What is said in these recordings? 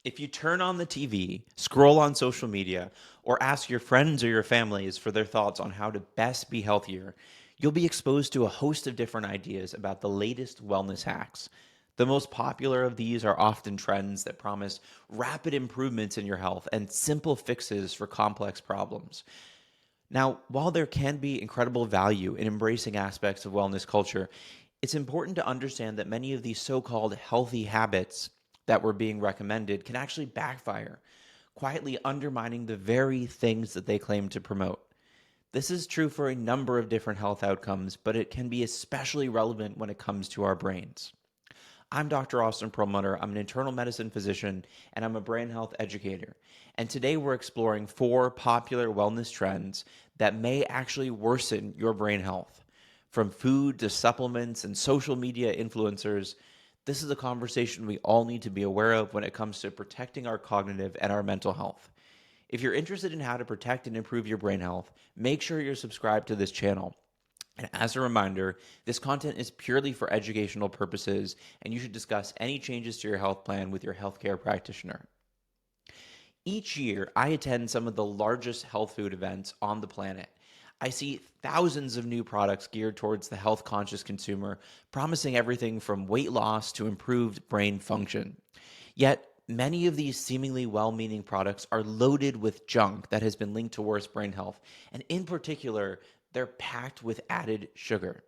If you turn on the TV, scroll on social media, or ask your friends or your families for their thoughts on how to best be healthier, you'll be exposed to a host of different ideas about the latest wellness hacks. The most popular of these are often trends that promise rapid improvements in your health and simple fixes for complex problems. Now, while there can be incredible value in embracing aspects of wellness culture, it's important to understand that many of these so called healthy habits that were being recommended can actually backfire, quietly undermining the very things that they claim to promote. This is true for a number of different health outcomes, but it can be especially relevant when it comes to our brains. I'm Dr. Austin Perlmutter. I'm an internal medicine physician and I'm a brain health educator. And today we're exploring four popular wellness trends that may actually worsen your brain health. From food to supplements and social media influencers, this is a conversation we all need to be aware of when it comes to protecting our cognitive and our mental health. If you're interested in how to protect and improve your brain health, make sure you're subscribed to this channel. And as a reminder, this content is purely for educational purposes, and you should discuss any changes to your health plan with your healthcare practitioner. Each year, I attend some of the largest health food events on the planet. I see thousands of new products geared towards the health conscious consumer, promising everything from weight loss to improved brain function. Yet, many of these seemingly well meaning products are loaded with junk that has been linked to worse brain health, and in particular, they're packed with added sugar.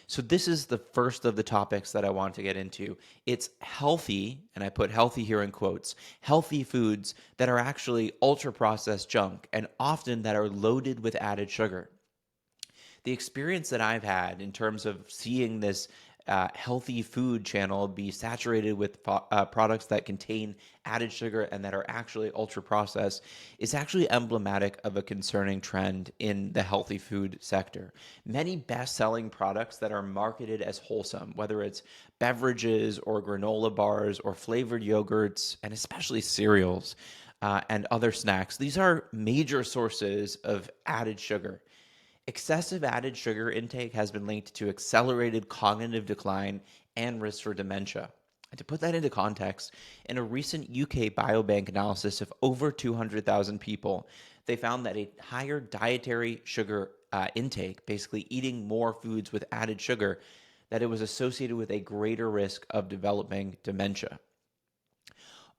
So, this is the first of the topics that I want to get into. It's healthy, and I put healthy here in quotes, healthy foods that are actually ultra processed junk and often that are loaded with added sugar. The experience that I've had in terms of seeing this healthy food channel be saturated with products that contain added sugar and that are actually ultra processed is actually emblematic of a concerning trend in the healthy food sector. Many best selling products that are marketed as wholesome, whether it's beverages or granola bars or flavored yogurts, and especially cereals and other snacks, these are major sources of added sugar. Excessive added sugar intake has been linked to accelerated cognitive decline and risk for dementia. And to put that into context, in a recent UK Biobank analysis of over 200,000 people, they found that a higher dietary sugar intake, basically eating more foods with added sugar, that it was associated with a greater risk of developing dementia.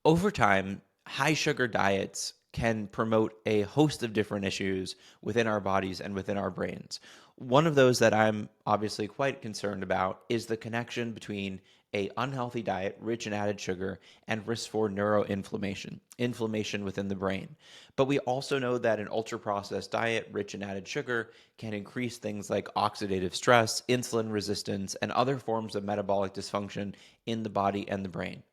Over time, high sugar diets can promote a host of different issues within our bodies and within our brains. One of those that I'm obviously quite concerned about is the connection between a unhealthy diet rich in added sugar and risk for neuroinflammation, inflammation within the brain. But we also know that an ultra processed diet rich in added sugar can increase things like oxidative stress, insulin resistance, and other forms of metabolic dysfunction in the body and the brain.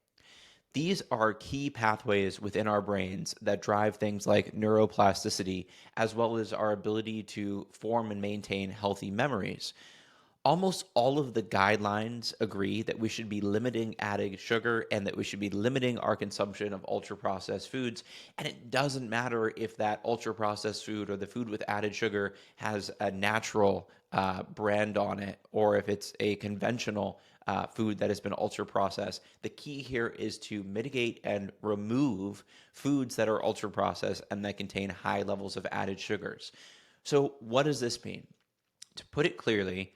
These are key pathways within our brains that drive things like neuroplasticity, as well as our ability to form and maintain healthy memories. Almost all of the guidelines agree that we should be limiting added sugar and that we should be limiting our consumption of ultra processed foods. And it doesn't matter if that ultra processed food or the food with added sugar has a natural brand on it or if it's a conventional food that has been ultra processed. The key here is to mitigate and remove foods that are ultra processed and that contain high levels of added sugars. So, what does this mean? To put it clearly,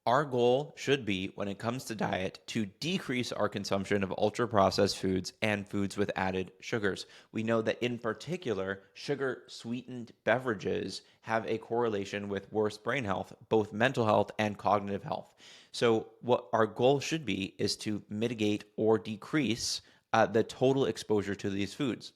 our goal should be, when it comes to diet, to decrease our consumption of ultra processed foods and foods with added sugars. We know that, in particular, sugar sweetened beverages have a correlation with worse brain health, both mental health and cognitive health. So, what our goal should be is to mitigate or decrease the total exposure to these foods.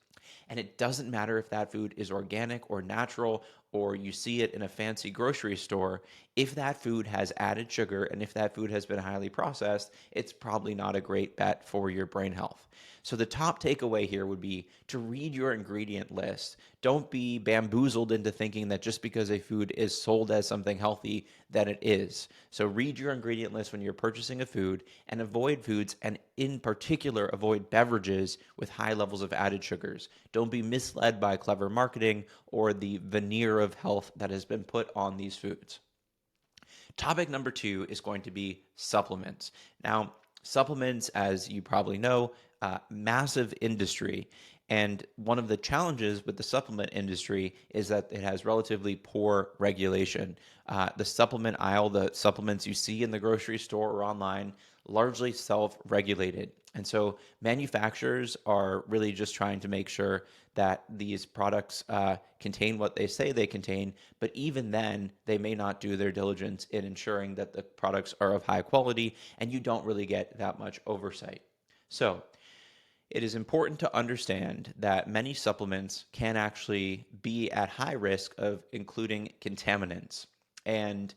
And it doesn't matter if that food is organic or natural or you see it in a fancy grocery store. If that food has added sugar and if that food has been highly processed, it's probably not a great bet for your brain health. So the top takeaway here would be to read your ingredient list. Don't be bamboozled into thinking that just because a food is sold as something healthy, that it is. So read your ingredient list when you're purchasing a food and avoid foods, and in particular, avoid beverages with high levels of added sugars. Don't be misled by clever marketing or the veneer of health that has been put on these foods. Topic number two is going to be supplements. Now, supplements, as you probably know, massive industry. And one of the challenges with the supplement industry is that it has relatively poor regulation. The supplement aisle, the supplements you see in the grocery store or online, largely self-regulated. And so manufacturers are really just trying to make sure that these products contain what they say they contain, but even then, they may not do their diligence in ensuring that the products are of high quality, and you don't really get that much oversight. So, it is important to understand that many supplements can actually be at high risk of including contaminants. And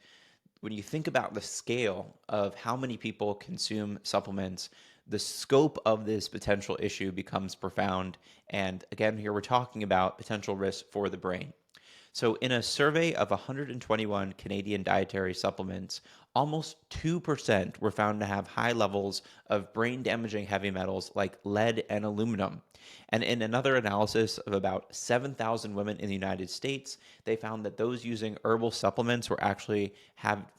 when you think about the scale of how many people consume supplements, the scope of this potential issue becomes profound. And again, here we're talking about potential risks for the brain. So, in a survey of 121 Canadian dietary supplements, almost 2% were found to have high levels of brain damaging heavy metals like lead and aluminum. And in another analysis of about 7,000 women in the United States, they found that those using herbal supplements were actually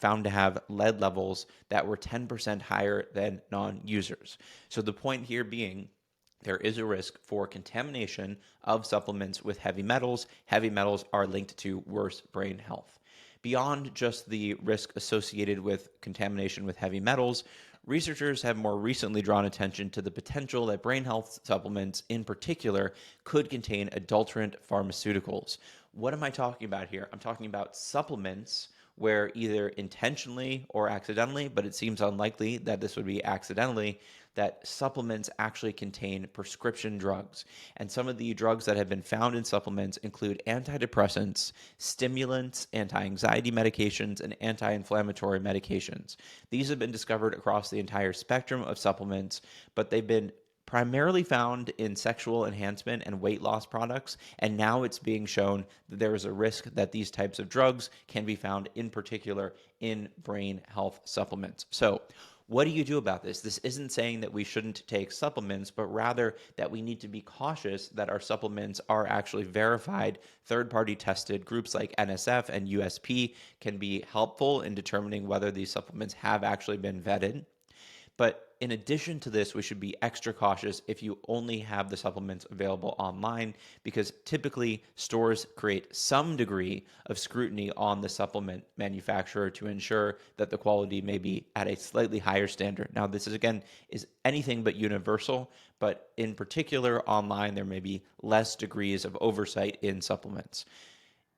found to have lead levels that were 10% higher than non users. So, the point here being, there is a risk for contamination of supplements with heavy metals. Heavy metals are linked to worse brain health. Beyond just the risk associated with contamination with heavy metals, researchers have more recently drawn attention to the potential that brain health supplements, in particular, could contain adulterant pharmaceuticals. What am I talking about here? I'm talking about supplements where either intentionally or accidentally, but it seems unlikely that this would be accidentally, that supplements actually contain prescription drugs. And some of the drugs that have been found in supplements include antidepressants, stimulants, anti-anxiety medications, and anti-inflammatory medications. These have been discovered across the entire spectrum of supplements, but they've been primarily found in sexual enhancement and weight loss products, and now it's being shown that there is a risk that these types of drugs can be found in particular in brain health supplements. So, what do you do about this? This isn't saying that we shouldn't take supplements, but rather that we need to be cautious that our supplements are actually verified, third-party tested. Groups like NSF and USP can be helpful in determining whether these supplements have actually been vetted. But in addition to this, we should be extra cautious if you only have the supplements available online, because typically stores create some degree of scrutiny on the supplement manufacturer to ensure that the quality may be at a slightly higher standard. Now, this is anything but universal, but in particular online, there may be less degrees of oversight in supplements.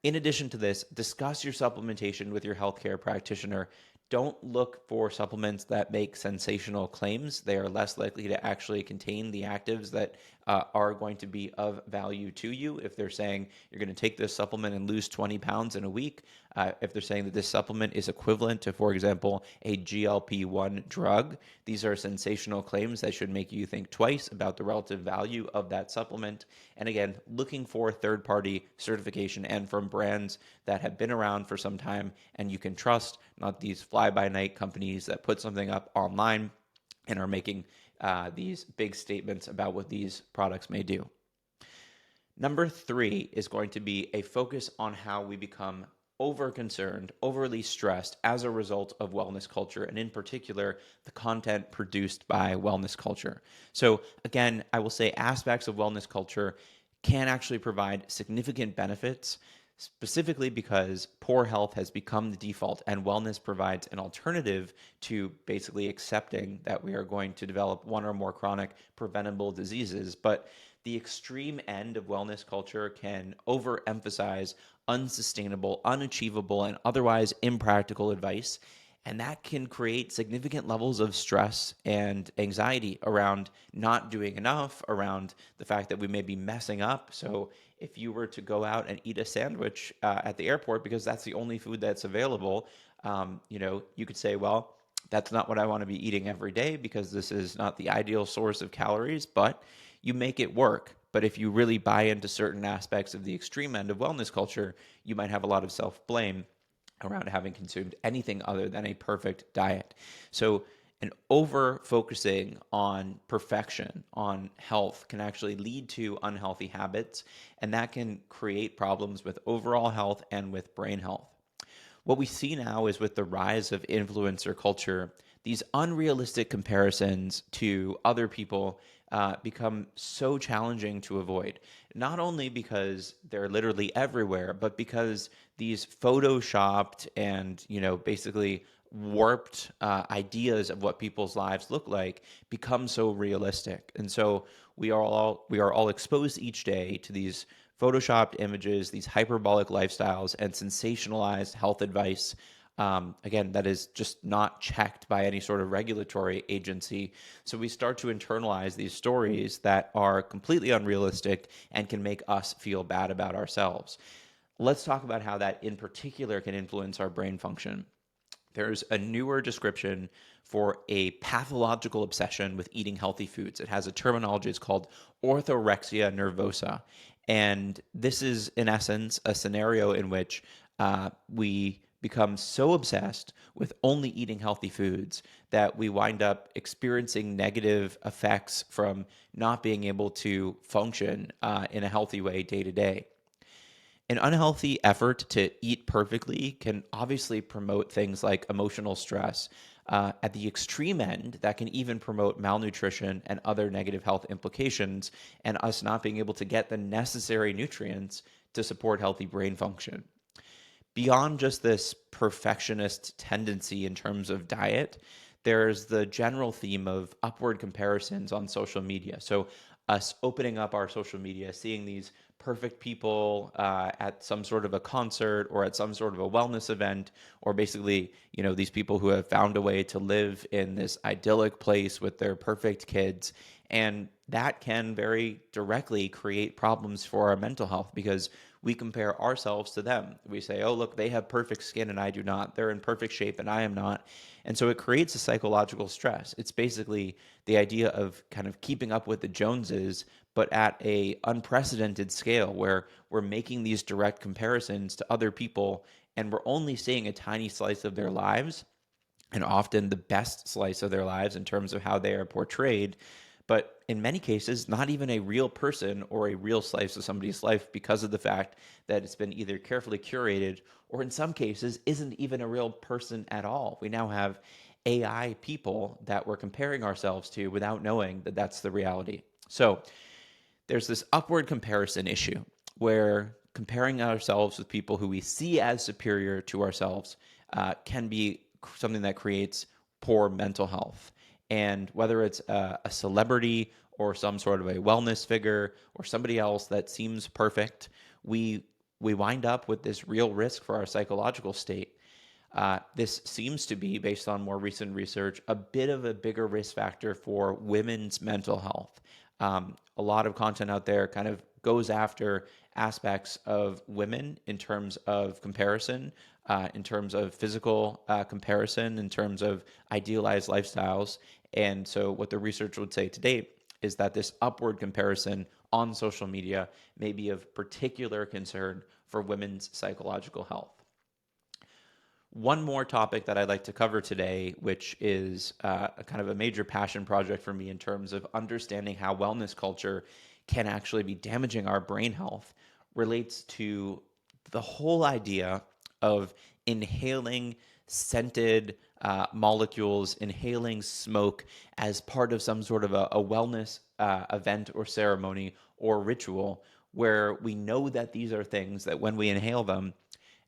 In addition to this, discuss your supplementation with your healthcare practitioner. Don't look for supplements that make sensational claims. They are less likely to actually contain the actives that are going to be of value to you. If they're saying you're going to take this supplement and lose 20 pounds in a week, if they're saying that this supplement is equivalent to, for example, a GLP-1 drug, these are sensational claims that should make you think twice about the relative value of that supplement. And again, looking for third-party certification and from brands that have been around for some time and you can trust, not these fly-by-night companies that put something up online and are making these big statements about what these products may do. Number 3 is going to be a focus on how we become over-concerned, overly stressed as a result of wellness culture, and in particular, the content produced by wellness culture. So again, I will say aspects of wellness culture can actually provide significant benefits, specifically because poor health has become the default and wellness provides an alternative to basically accepting that we are going to develop one or more chronic preventable diseases. But the extreme end of wellness culture can overemphasize unsustainable, unachievable, and otherwise impractical advice. And that can create significant levels of stress and anxiety around not doing enough, around the fact that we may be messing up. So if you were to go out and eat a sandwich at the airport because that's the only food that's available, you could say, well, that's not what I want to be eating every day because this is not the ideal source of calories, but you make it work. But if you really buy into certain aspects of the extreme end of wellness culture, you might have a lot of self-blame around having consumed anything other than a perfect diet. So an over focusing on perfection, on health, can actually lead to unhealthy habits, and that can create problems with overall health and with brain health. What we see now is with the rise of influencer culture, these unrealistic comparisons to other people become so challenging to avoid. Not only because they're literally everywhere, but because these photoshopped and, basically warped ideas of what people's lives look like become so realistic. And so we are all exposed each day to these photoshopped images, these hyperbolic lifestyles, and sensationalized health advice. Again, that is just not checked by any sort of regulatory agency. So we start to internalize these stories that are completely unrealistic and can make us feel bad about ourselves. Let's talk about how that in particular can influence our brain function. There's a newer description for a pathological obsession with eating healthy foods. It has a terminology, it's called orthorexia nervosa. And this is, in essence, a scenario in which we become so obsessed with only eating healthy foods that we wind up experiencing negative effects from not being able to function in a healthy way day to day. An unhealthy effort to eat perfectly can obviously promote things like emotional stress. At the extreme end, that can even promote malnutrition and other negative health implications, and us not being able to get the necessary nutrients to support healthy brain function. Beyond just this perfectionist tendency in terms of diet, there's the general theme of upward comparisons on social media. So, us opening up our social media, seeing these perfect people at some sort of a concert or at some sort of a wellness event, or basically, these people who have found a way to live in this idyllic place with their perfect kids. And that can very directly create problems for our mental health because we compare ourselves to them. We say, oh, look, they have perfect skin and I do not. They're in perfect shape and I am not. And so it creates a psychological stress. It's basically the idea of kind of keeping up with the Joneses, but at a unprecedented scale where we're making these direct comparisons to other people and we're only seeing a tiny slice of their lives and often the best slice of their lives in terms of how they are portrayed, but in many cases, not even a real person or a real slice of somebody's life because of the fact that it's been either carefully curated or in some cases isn't even a real person at all. We now have AI people that we're comparing ourselves to without knowing that that's the reality. So there's this upward comparison issue where comparing ourselves with people who we see as superior to ourselves can be something that creates poor mental health. And whether it's a celebrity or some sort of a wellness figure or somebody else that seems perfect, we wind up with this real risk for our psychological state. This seems to be, based on more recent research, a bit of a bigger risk factor for women's mental health. A lot of content out there kind of goes after aspects of women in terms of comparison, in terms of physical comparison, in terms of idealized lifestyles. And so, what the research would say to date is that this upward comparison on social media may be of particular concern for women's psychological health. One more topic that I'd like to cover today, which is a kind of a major passion project for me in terms of understanding how wellness culture can actually be damaging our brain health, relates to the whole idea of inhaling scented molecules, inhaling smoke as part of some sort of a wellness event or ceremony or ritual, where we know that these are things that when we inhale them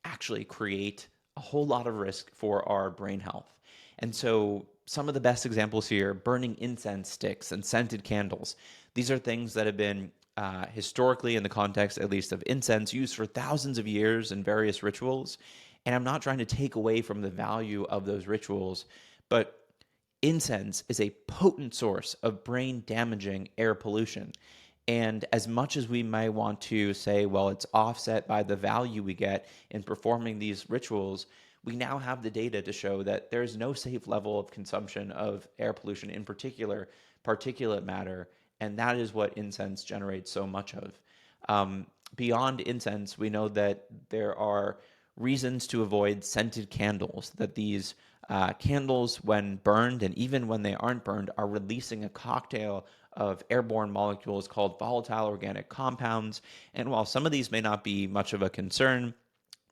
actually create a whole lot of risk for our brain health. And so some of the best examples here, burning incense sticks and scented candles. These are things that have been historically, in the context at least of incense, used for thousands of years in various rituals. And I'm not trying to take away from the value of those rituals, but incense is a potent source of brain damaging air pollution. And as much as we might want to say, well, it's offset by the value we get in performing these rituals, we now have the data to show that there is no safe level of consumption of air pollution, in particular, particulate matter. And that is what incense generates so much of. Beyond incense, we know that there are reasons to avoid scented candles, that these candles, when burned and even when they aren't burned, are releasing a cocktail of airborne molecules called volatile organic compounds. And while some of these may not be much of a concern,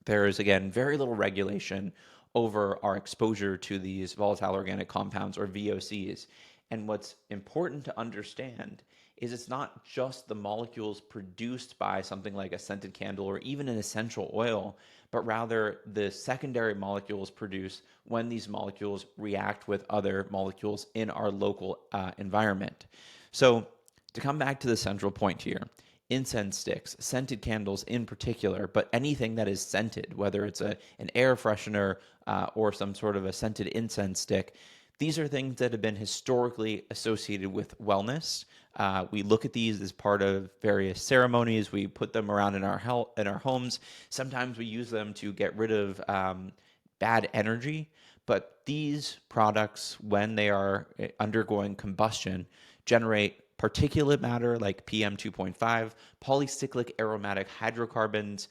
there is, again, very little regulation over our exposure to these volatile organic compounds, or VOCs. And what's important to understand is it's not just the molecules produced by something like a scented candle or even an essential oil, but rather the secondary molecules produced when these molecules react with other molecules in our local environment. So, to come back to the central point here, incense sticks, scented candles in particular, but anything that is scented, whether it's an air freshener or some sort of a scented incense stick, these are things that have been historically associated with wellness. We look at these as part of various ceremonies. We put them around in our homes. Sometimes we use them to get rid of bad energy. But these products, when they are undergoing combustion, generate particulate matter like PM 2.5, polycyclic aromatic hydrocarbons,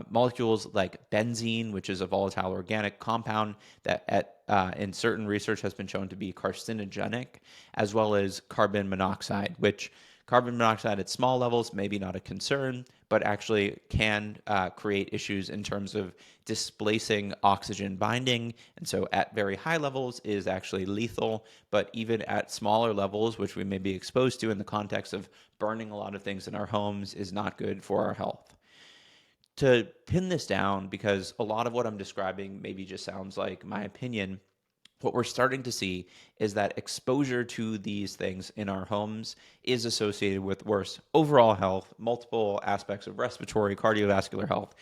molecules like benzene, which is a volatile organic compound that in certain research has been shown to be carcinogenic, as well as carbon monoxide, which carbon monoxide at small levels, maybe not a concern, but actually can create issues in terms of displacing oxygen binding. And so at very high levels is actually lethal, but even at smaller levels, which we may be exposed to in the context of burning a lot of things in our homes, is not good for our health. To pin this down, because a lot of what I'm describing maybe just sounds like my opinion, what we're starting to see is that exposure to these things in our homes is associated with worse overall health, multiple aspects of respiratory, cardiovascular health,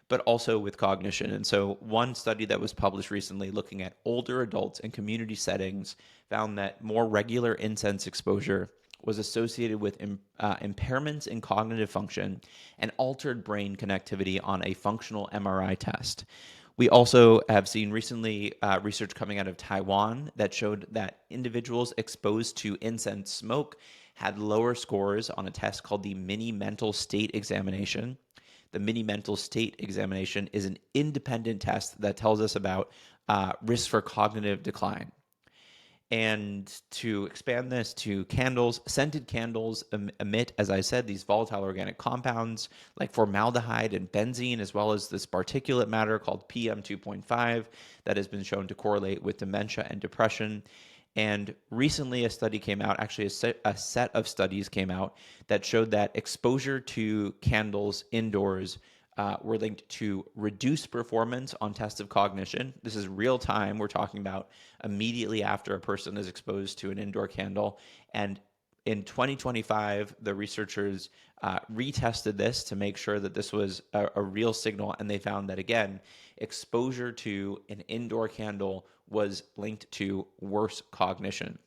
but also with cognition. And so, one study that was published recently looking at older adults in community settings found that more regular incense exposure was associated with impairments in cognitive function and altered brain connectivity on a functional MRI test. We also have seen recently research coming out of Taiwan that showed that individuals exposed to incense smoke had lower scores on a test called the Mini Mental State Examination. The Mini Mental State Examination is an independent test that tells us about risk for cognitive decline. And to expand this to candles, scented candles emit, as I said, these volatile organic compounds like formaldehyde and benzene, as well as this particulate matter called PM 2.5 that has been shown to correlate with dementia and depression. And recently, a study came out, actually, a set of studies came out that showed that exposure to candles indoors were linked to reduced performance on tests of cognition. This is real time. We're talking about immediately after a person is exposed to an indoor candle. And in 2025, the researchers retested this to make sure that this was a real signal. And they found that, again, exposure to an indoor candle was linked to worse cognition.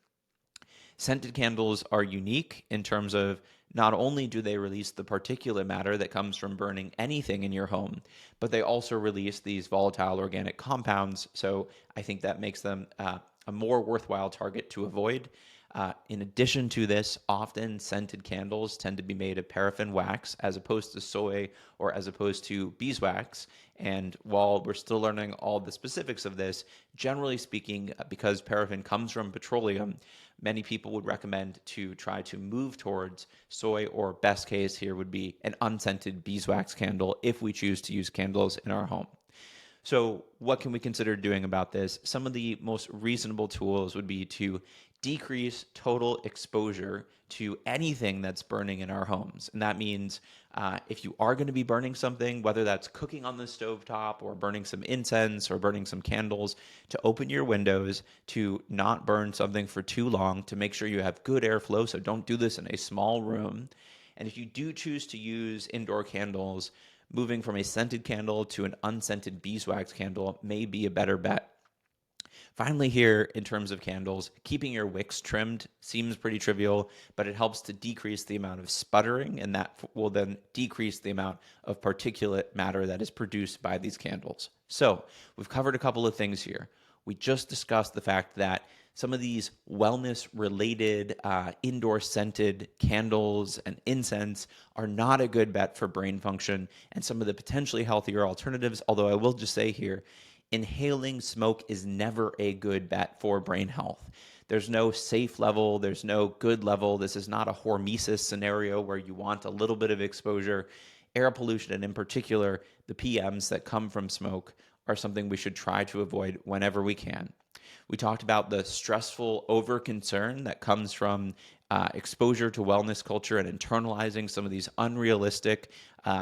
Scented candles are unique in terms of not only do they release the particulate matter that comes from burning anything in your home, but they also release these volatile organic compounds. So I think that makes them a more worthwhile target to avoid. In addition to this, often scented candles tend to be made of paraffin wax as opposed to soy or as opposed to beeswax. And while we're still learning all the specifics of this, generally speaking, because paraffin comes from petroleum, many people would recommend to try to move towards soy, or best case here would be an unscented beeswax candle if we choose to use candles in our home. So, what can we consider doing about this? Some of the most reasonable tools would be to decrease total exposure to anything that's burning in our homes. And that means if you are going to be burning something, whether that's cooking on the stovetop or burning some incense or burning some candles, to open your windows, to not burn something for too long, to make sure you have good airflow. So, don't do this in a small room. And if you do choose to use indoor candles, moving from a scented candle to an unscented beeswax candle may be a better bet. Finally, here in terms of candles, keeping your wicks trimmed seems pretty trivial, but it helps to decrease the amount of sputtering, and that will then decrease the amount of particulate matter that is produced by these candles. So, we've covered a couple of things here. We just discussed the fact that some of these wellness related indoor scented candles and incense are not a good bet for brain function, and some of the potentially healthier alternatives. Although I will just say here, inhaling smoke is never a good bet for brain health. There's no safe level, there's no good level. This is not a hormesis scenario where you want a little bit of exposure. Air pollution, and in particular, the PMs that come from smoke, are something we should try to avoid whenever we can. We talked about the stressful over concern that comes from exposure to wellness culture and internalizing some of these unrealistic,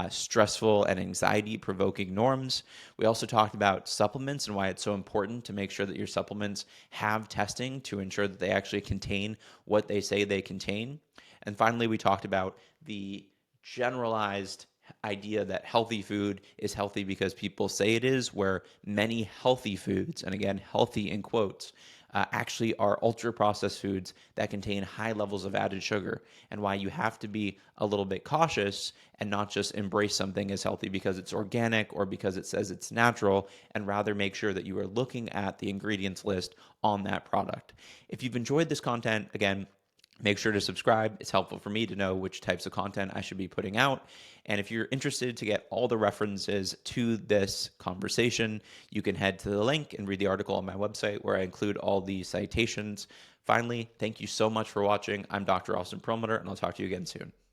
stressful, and anxiety provoking norms. We also talked about supplements and why it's so important to make sure that your supplements have testing to ensure that they actually contain what they say they contain. And finally, we talked about the generalized idea that healthy food is healthy because people say it is, where many healthy foods, and again, healthy in quotes, actually are ultra processed foods that contain high levels of added sugar, and why you have to be a little bit cautious and not just embrace something as healthy because it's organic or because it says it's natural, and rather make sure that you are looking at the ingredients list on that product. If you've enjoyed this content, again, make sure to subscribe. It's helpful for me to know which types of content I should be putting out. And if you're interested to get all the references to this conversation, you can head to the link and read the article on my website where I include all the citations. Finally, thank you so much for watching. I'm Dr. Austin Perlmutter, and I'll talk to you again soon.